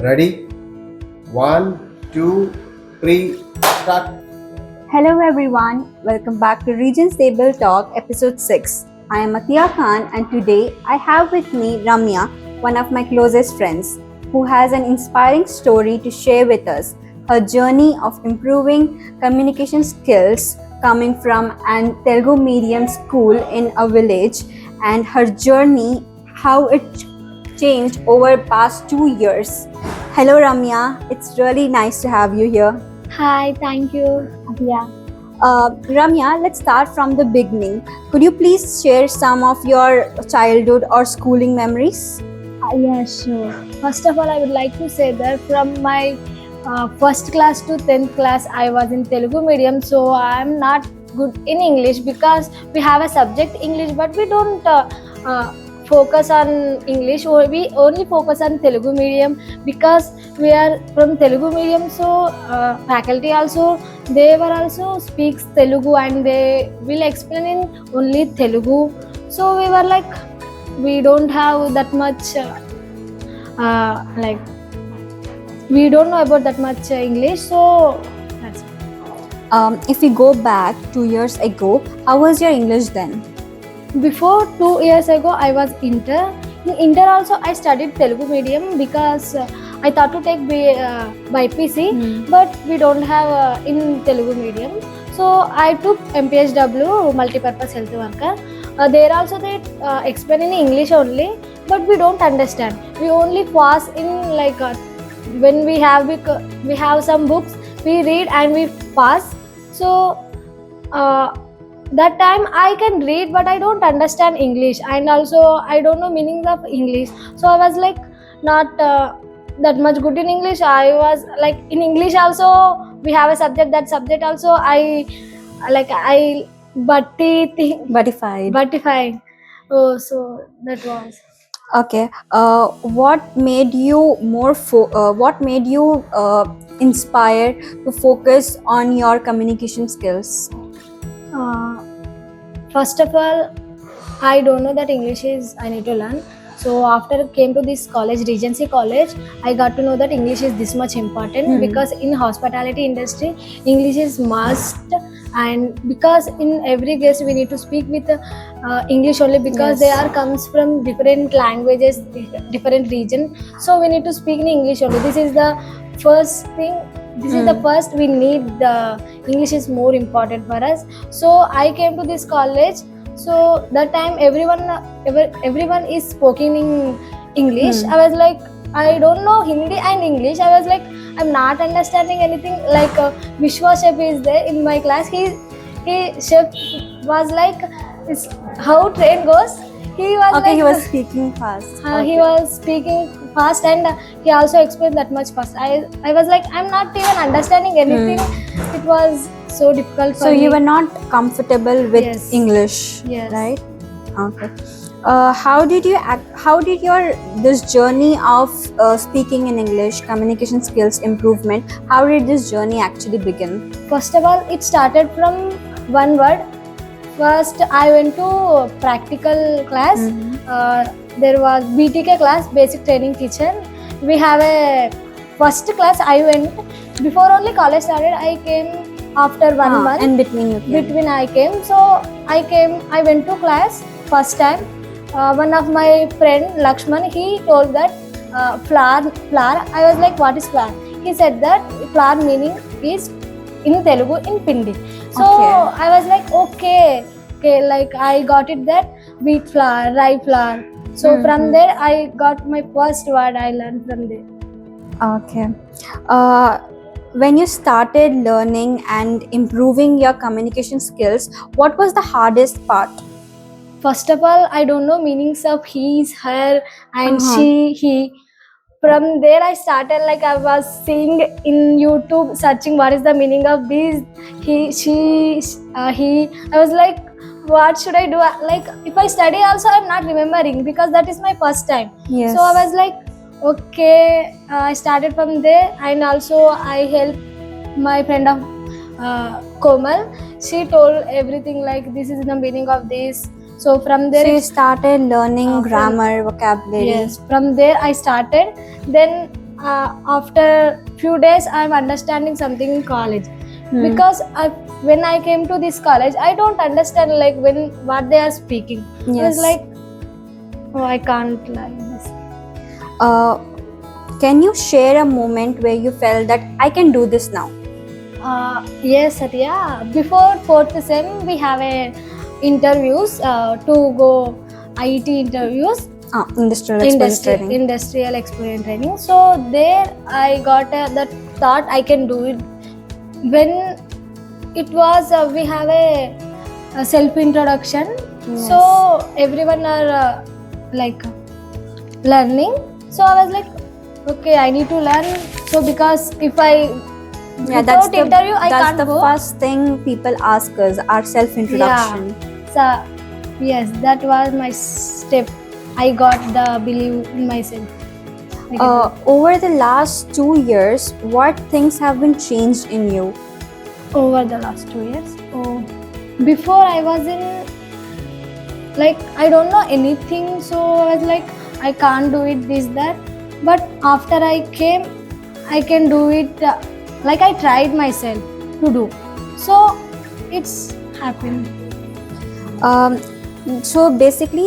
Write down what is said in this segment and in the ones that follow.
Ready? One, two, three, start. Hello everyone, welcome back to Region Stable Talk episode 6. I am Atiya Khan and today I have with me Ramya, one of my closest friends, who has an inspiring story to share with us. Her journey of improving communication skills coming from an Telugu medium school in a village and her journey, how it changed over past 2 years. Hello Ramya, it's really nice to have you here. Hi, thank you. Yeah. Ramya, let's start from the beginning. Could you please share some of your childhood or schooling memories? Yeah, sure. First of all, I would like to say that from my first class to 10th class, I was in Telugu medium, so I am not good in English because we have a subject English, but we don't focus on English, or we only focus on Telugu medium because we are from Telugu medium. So faculty also, they were also speaks Telugu and they will explain in only Telugu. So we were like, we don't have that much like we don't know about that much English. So that's it. If we go back 2 years ago, how was your English then? Before 2 years ago, I was inter. In inter also, I studied Telugu medium because I thought to take BPC, but we don't have in Telugu medium. So I took MPHW, multi-purpose health worker. There also they explain in English only, but we don't understand. We only pass in like when we have some books, we read and we pass. So that time I can read, but I don't understand English, and also I don't know meanings of English. So I was like not that much good in English. I was like in English also we have a subject. That subject also I buttified. Oh, so that was. Okay. What made you what made you inspired to focus on your communication skills? First of all, I don't know that English is I need to learn. So after I came to this college, Regency College, I got to know that English is this much important because in hospitality industry, English is must. And because in every guest we need to speak with English only because they are comes from different languages, different region. So we need to speak in English only. This is the first thing. This is the first we need. The English is more important for us. So I came to this college. So that time everyone is speaking in English. I was like, I don't know Hindi and English. I was like, I'm not understanding anything. Like Vishwa chef is there in my class. He chef was like, it's how train goes. He was Okay, like, he was speaking fast. he was speaking fast, and he also explained that much fast. I was like, I'm not even understanding anything. It was so difficult for So me. you were not comfortable with Yes. English, Yes. right? Okay. How did your this journey of speaking in English, communication skills improvement? How did this journey actually begin? First of all, it started from one word. First, I went to practical class. There was BTK class, basic training kitchen. We have a first class. I went before only college started. I came after 1 month. In between you came. Between I came. So I went to class first time. One of my friend Lakshman, he told that flour. I was like, what is flour? He said that flour meaning is in Telugu in Pindi. So I was like, okay, like I got it that wheat flour, rye flour. So from there I got my first word I learned from there. Okay. When you started learning and improving your communication skills, what was the hardest part? First of all, I don't know meanings of his, her, and she, he. From there, I started like I was seeing in YouTube, searching what is the meaning of these. He, she, he. I was like, what should I do? Like, if I study, also I'm not remembering because that is my first time. Yes. So I was like, okay. I started from there, and also I helped my friend of Komal. She told everything like this is the meaning of this. So from there, So you started learning from- grammar, vocabulary. yes, from there I started. Then after few days I'm understanding something in college. Because when I came to this college, I don't understand like when what they are speaking. I Yes. was like, oh, I can't like this. Can you share a moment where you felt that I can do this now? Yes, Satya. Before fourth sem, we have a interviews to go IET interviews, Industrial experience training. industrial experience training. So there I got that thought I can do it. When it was we have a self introduction, Yes. so everyone are like learning. So I was like, okay, I need to learn. So because if I That's without interview I that's can't the go. first thing people ask us, our self introduction. So yes, that was my step. I got the belief in myself. I can do it. Over the last 2 years, what things have been changed in you? Over the last 2 years. Oh, before I was in like I don't know anything, so I was like I can't do it this that. But after I came, I can do it. Like I tried myself to do, so it's happened. Um, so basically,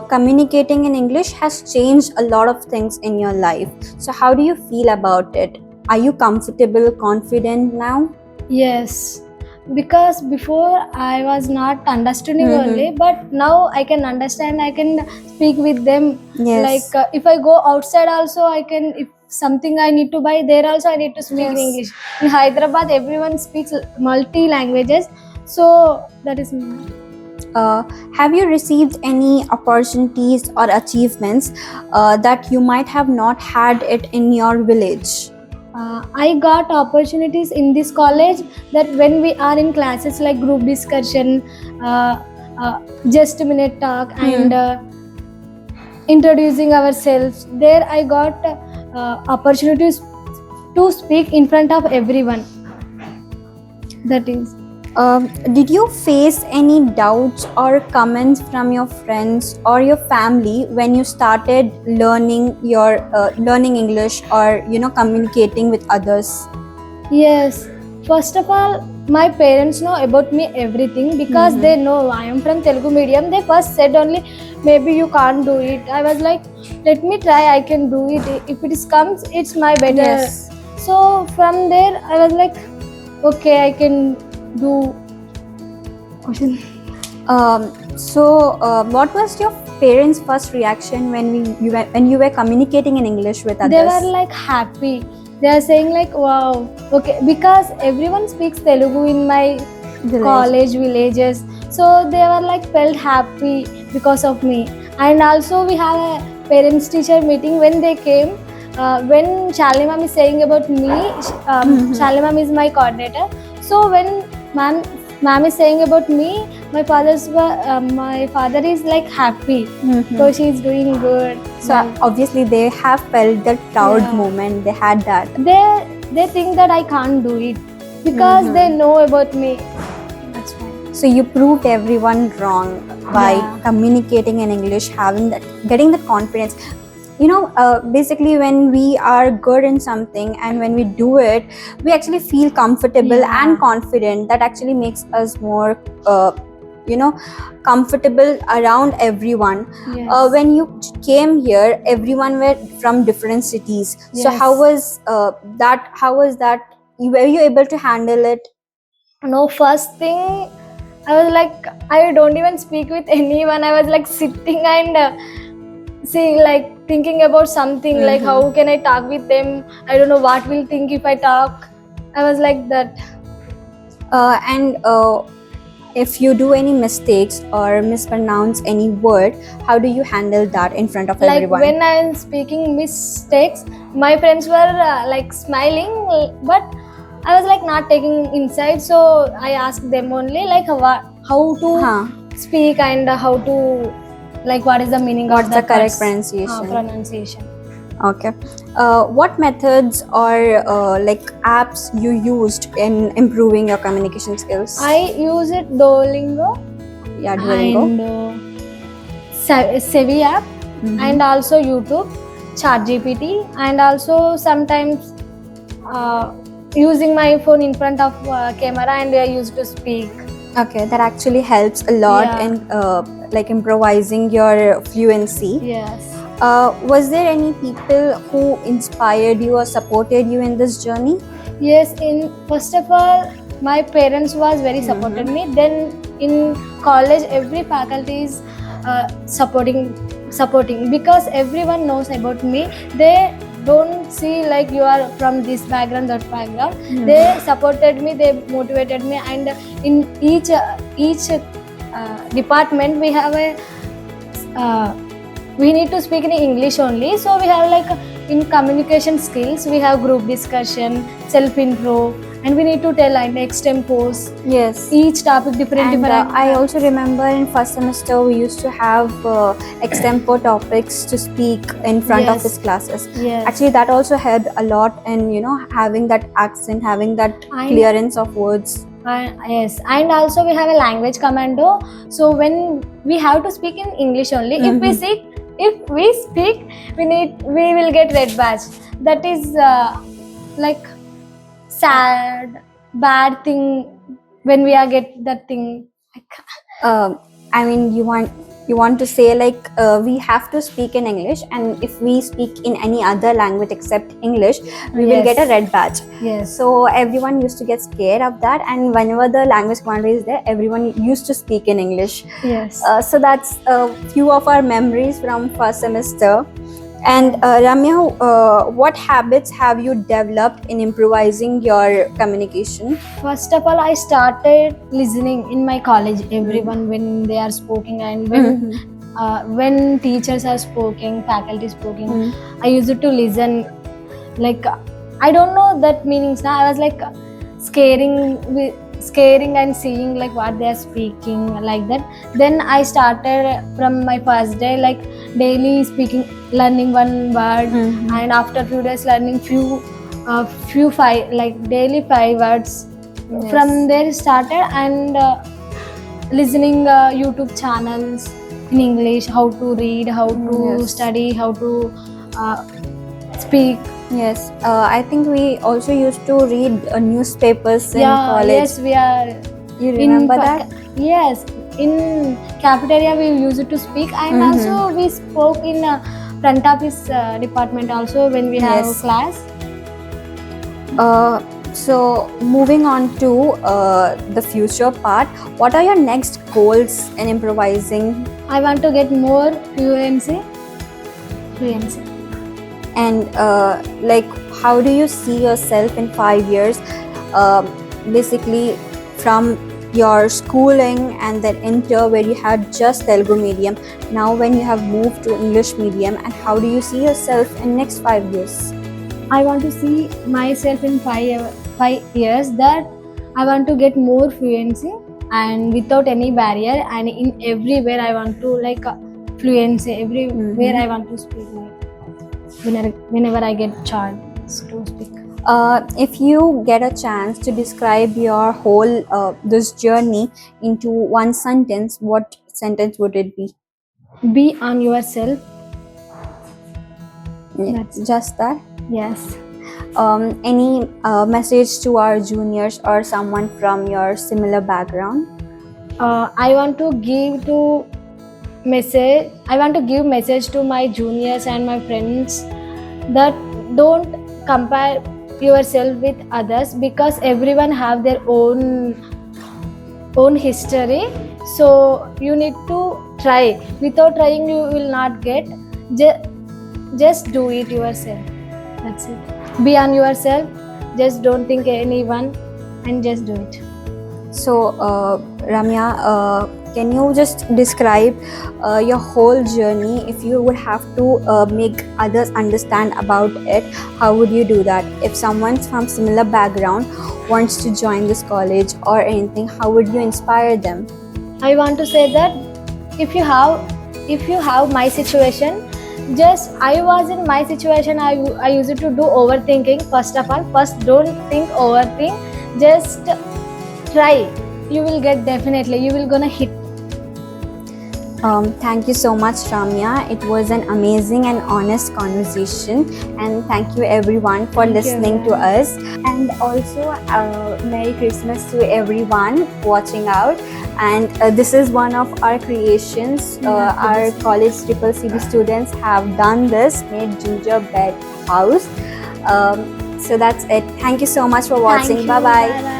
communicating in English has changed a lot of things in your life. So how do you feel about it? Are you comfortable, confident now? Yes, because before I was not understanding Mhm. only, but now I can understand. I can speak with them. Yes. Like if I go outside, also I can. If something I need to buy, there also I need to speak in Yes. English. In Hyderabad, everyone speaks multi languages, so that is. Have you received any opportunities or achievements that you might have not had it in your village? I got opportunities in this college that when we are in classes like group discussion, just a minute talk, and introducing ourselves. There I got opportunities to speak in front of everyone. That is. Did you face any doubts or comments from your friends or your family when you started learning English or communicating with others? Yes. First of all, my parents know about me everything because they know I am from Telugu medium. They first said only, maybe you can't do it. I was like, let me try. I can do it. If it is comes, it's my better. Yes. So from there, I was like, okay, I can do. Question. What was your parents' first reaction when you were communicating in English with others? They were like happy. They are saying like, wow, okay, because everyone speaks Telugu in my college villages, so they were like felt happy because of me. And also we have a parents teacher meeting. When they came, when Shalini ma'am is saying about me, Shalini ma'am is my coordinator. So when ma'am is saying about me, my father is like happy. So she is doing good. So obviously they have felt that proud Yeah. moment. They had that. They think that I can't do it because they know about me. That's why. So you proved everyone wrong by Yeah. communicating in English, getting the confidence. Basically when we are good in something and when we do it, we actually feel comfortable Yeah. and confident. That actually makes us more, comfortable around everyone. Yes. When you came here, everyone were from different cities. So Yes. how was that? How was that? Were you able to handle it? No, first thing I was like, I don't even speak with anyone. I was like sitting and like thinking about something, like how can I talk with them? I don't know what will think if I talk. I was like that. And if you do any mistakes or mispronounce any word, how do you handle that in front of Like everyone? when I am speaking mistakes, my friends were like smiling, but I was like not taking inside. So I asked them only like how to speak and how to like what is the meaning What's of the the correct words. pronunciation? Pronunciation. Okay. What methods or like apps you used in improving your communication skills? I use it Duolingo Duolingo. and Sevi app and also YouTube. ChatGPT, and also sometimes using my phone in front of camera, and I used to speak. Okay, that actually helps a lot Yeah. in like improvising your fluency. Yes. Was there any people who inspired you or supported you in this journey? Yes, in first of all, my parents was very supported me. Then in college, every faculty is supporting because everyone knows about me. They don't see like you are from this background, that background. They supported me. They motivated me, and in each department we have a. We need to speak in English only. So we have like in communication skills, we have group discussion, self intro, and we need to tell like extempos. Yes. Each topic different. And I also remember in first semester we used to have extempore topics to speak in front of Yes. his classes. Yes. Actually, that also helped a lot in having that accent, having that I- clearance of words. Yes, and also we have a language commando. So when we have to speak in English only, if we speak, we will get red badge. That is like sad, bad thing when we are get that thing. I mean, you want to say like we have to speak in English, and if we speak in any other language except English, we will Yes. get a red badge. Yes. So everyone used to get scared of that, and whenever the language commander is there, everyone used to speak in English. Yes. So that's a few of our memories from first semester. And Ramya, what habits have you developed in improvising your communication? First of all, I started listening in my college. Everyone when they are speaking, and when teachers are speaking, faculty speaking, I used to listen. Like I don't know that meanings now. I was like scaring and seeing like what they are speaking like that. Then I started from my first day like daily speaking, learning one word, and after few days learning few five like daily 5 words. Yes. From there started, and listening YouTube channels in English, how to read, how to Yes. study, how to speak. Yes, I think we also used to read newspapers in college. Yes, we are. You remember that? Yes, in cafeteria we used to speak, and also we spoke in front office department also when we have Yes. class. So moving on to the future part, what are your next goals in improvising? I want to get more fluency. And like, how do you see yourself in 5 years? Basically, from your schooling and then inter, where you had just Telugu medium. Now, when you have moved to English medium, and how do you see yourself in next 5 years? I want to see myself in 5 years that I want to get more fluency and without any barrier, and in everywhere I want to like fluency everywhere I want to speak like whenever I get chance to speak. If you get a chance to describe your whole this journey into one sentence, what sentence would it be? Be on yourself. Yes, just that. Yes. Any message to our juniors or someone from your similar background? I want to give message to my juniors and my friends that don't compare yourself with others, because everyone have their own history. So you need to try. Without trying, you will not get. Just do it yourself. That's it. Be on yourself. Just don't think anyone, and just do it. So, Ramya, can you just describe your whole journey? If you would have to make others understand about it, how would you do that? If someone from similar background wants to join this college or anything, how would you inspire them? I want to say that if you have my situation, I was in my situation, I used to do overthinking. First don't overthink, just try. You will get, definitely you will gonna hit. Thank you so much, Ramya. It was an amazing and honest conversation, and thank you everyone for Thank you, listening to us. And also, Merry Christmas to everyone watching out. And this is one of our creations. Our college triple CB students have done this, made gingerbread house. So that's it. Thank you so much for watching. Thank you. Bye bye. Bye-bye.